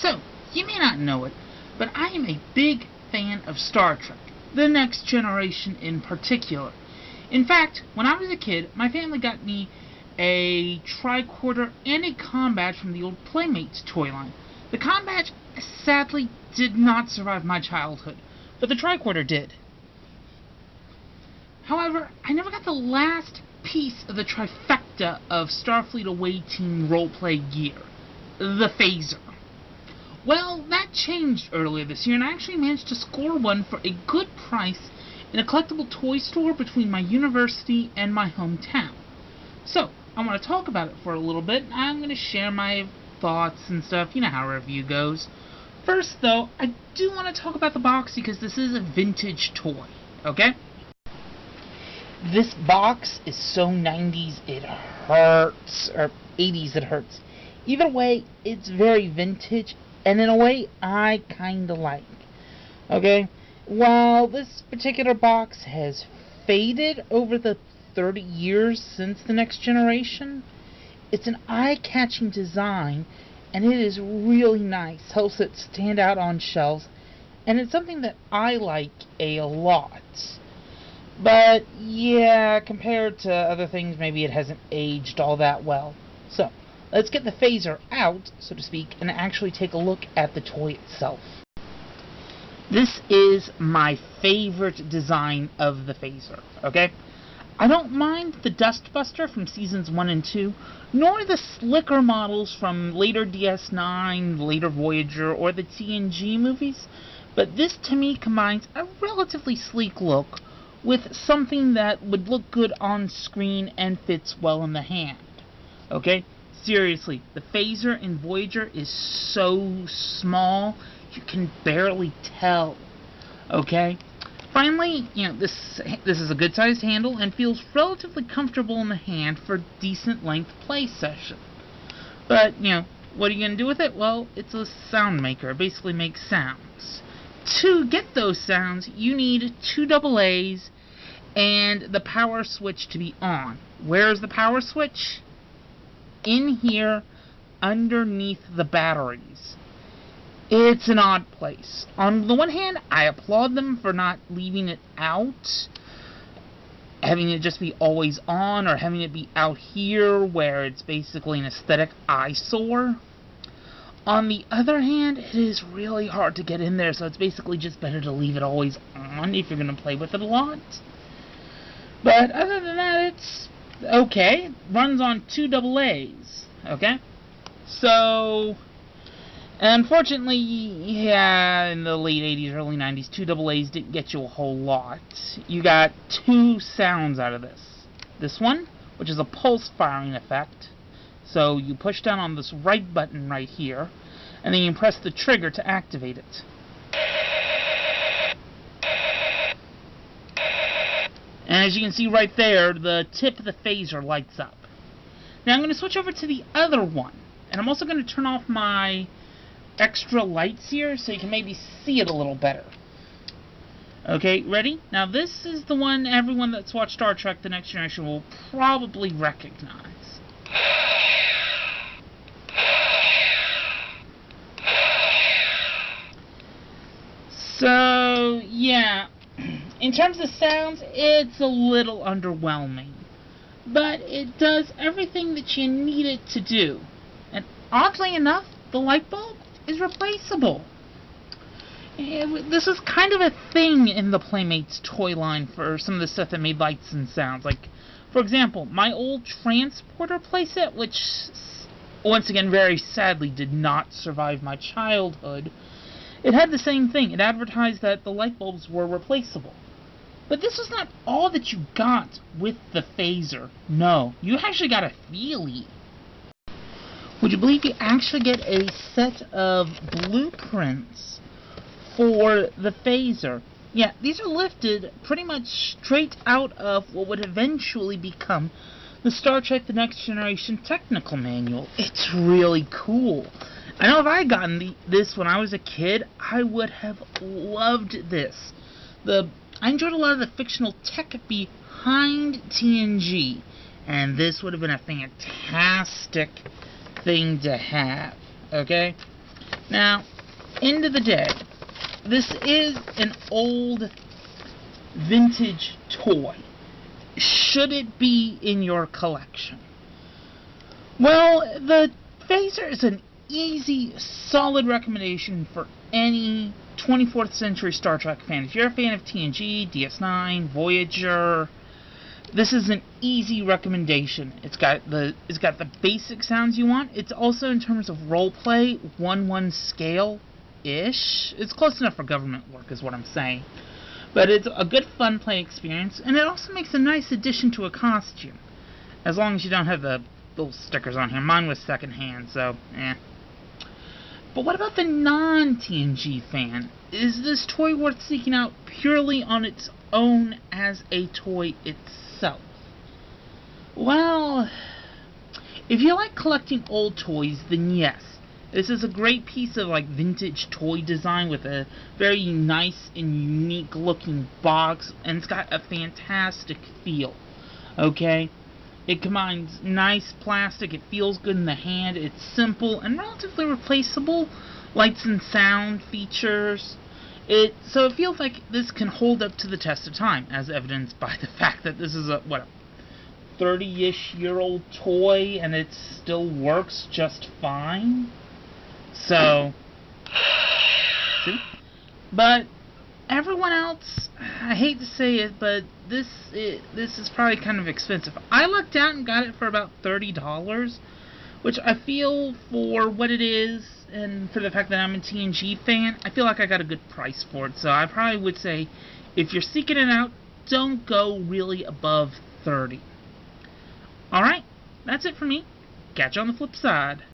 So, you may not know it, but I am a big fan of Star Trek, The Next Generation in particular. In fact, when I was a kid, my family got me a tricorder and a comm badge from the old Playmates toy line. The comm badge sadly did not survive my childhood, but the tricorder did. However, I never got the last piece of the trifecta of Starfleet away team roleplay gear, the phaser. Well, that changed earlier this year, and I actually managed to score one for a good price in a collectible toy store between my university and my hometown. So, I want to talk about it for a little bit. I'm going to share my thoughts and stuff, you know how a review goes. First, though, I do want to talk about the box because this is a vintage toy, okay? This box is so 90s it hurts, or 80s it hurts. Either way, it's very vintage, and in a way, I kinda like. Okay? While this particular box has faded over the 30 years since The Next Generation, it's an eye-catching design, and it is really nice. Helps it stand out on shelves, and it's something that I like a lot. But, yeah, compared to other things, maybe it hasn't aged all that well. So, let's get the phaser out, so to speak, and actually take a look at the toy itself. This is my favorite design of the phaser, okay? I don't mind the Dustbuster from Seasons 1 and 2, nor the slicker models from later DS9, later Voyager, or the TNG movies, but this to me combines a relatively sleek look with something that would look good on screen and fits well in the hand. Okay? Seriously, the phaser in Voyager is so small, you can barely tell. Okay? Finally, you know, this is a good-sized handle and feels relatively comfortable in the hand for a decent length play session. But, you know, what are you going to do with it? Well, it's a sound maker. It basically makes sounds. To get those sounds, you need 2 AA's and the power switch to be on. Where is the power switch? In here, underneath the batteries. It's an odd place. On the one hand, I applaud them for not leaving it out, having it just be always on, or having it be out here where it's basically an aesthetic eyesore. On the other hand, it is really hard to get in there, so it's basically just better to leave it always on if you're going to play with it a lot. But other than that, it's okay. It runs on 2 AA's, okay? So, unfortunately, yeah, in the late 80s, early 90s, 2 AA's didn't get you a whole lot. You got 2 sounds out of this. This one, which is a pulse firing effect. So you push down on this right button right here, and then you press the trigger to activate it. And as you can see right there, the tip of the phaser lights up. Now I'm going to switch over to the other one, and I'm also going to turn off my extra lights here so you can maybe see it a little better. Okay, ready? Now this is the one everyone that's watched Star Trek The Next Generation will probably recognize. So, yeah, in terms of sounds, it's a little underwhelming. But it does everything that you need it to do. And oddly enough, the light bulb is replaceable. This is kind of a thing in the Playmates toy line for some of the stuff that made lights and sounds. Like, for example, my old Transporter playset, which, once again, very sadly did not survive my childhood, it had the same thing. It advertised that the light bulbs were replaceable. But this was not all that you got with the phaser. No, you actually got a feelie. Would you believe you actually get a set of blueprints for the phaser? Yeah, these are lifted pretty much straight out of what would eventually become the Star Trek The Next Generation technical manual. It's really cool. I know if I had gotten this when I was a kid, I would have loved this. I enjoyed a lot of the fictional tech behind TNG, and this would have been a fantastic thing to have, okay? Now, end of the day, this is an old vintage toy. Should it be in your collection? Well, the Phaser is an easy, solid recommendation for any 24th century Star Trek fan. If you're a fan of TNG, DS9, Voyager, this is an easy recommendation. It's got the basic sounds you want. It's also, in terms of roleplay, 1/1 scale-ish. It's close enough for government work, is what I'm saying. But it's a good fun play experience, and it also makes a nice addition to a costume. As long as you don't have the little stickers on here. Mine was secondhand, so, eh. But what about the non-TNG fan? Is this toy worth seeking out purely on its own as a toy itself? Well, if you like collecting old toys, then yes. This is a great piece of vintage toy design with a very nice and unique looking box, and it's got a fantastic feel. Okay? It combines nice plastic, it feels good in the hand, it's simple and relatively replaceable. Lights and sound features. So it feels like this can hold up to the test of time, as evidenced by the fact that this is a 30-ish year old toy and it still works just fine. So, see? But everyone else, I hate to say it, but this is probably kind of expensive. I lucked out and got it for about $30, which I feel, for what it is and for the fact that I'm a TNG fan, I feel like I got a good price for it. So I probably would say, if you're seeking it out, don't go really above $30. Alright, that's it for me. Catch you on the flip side.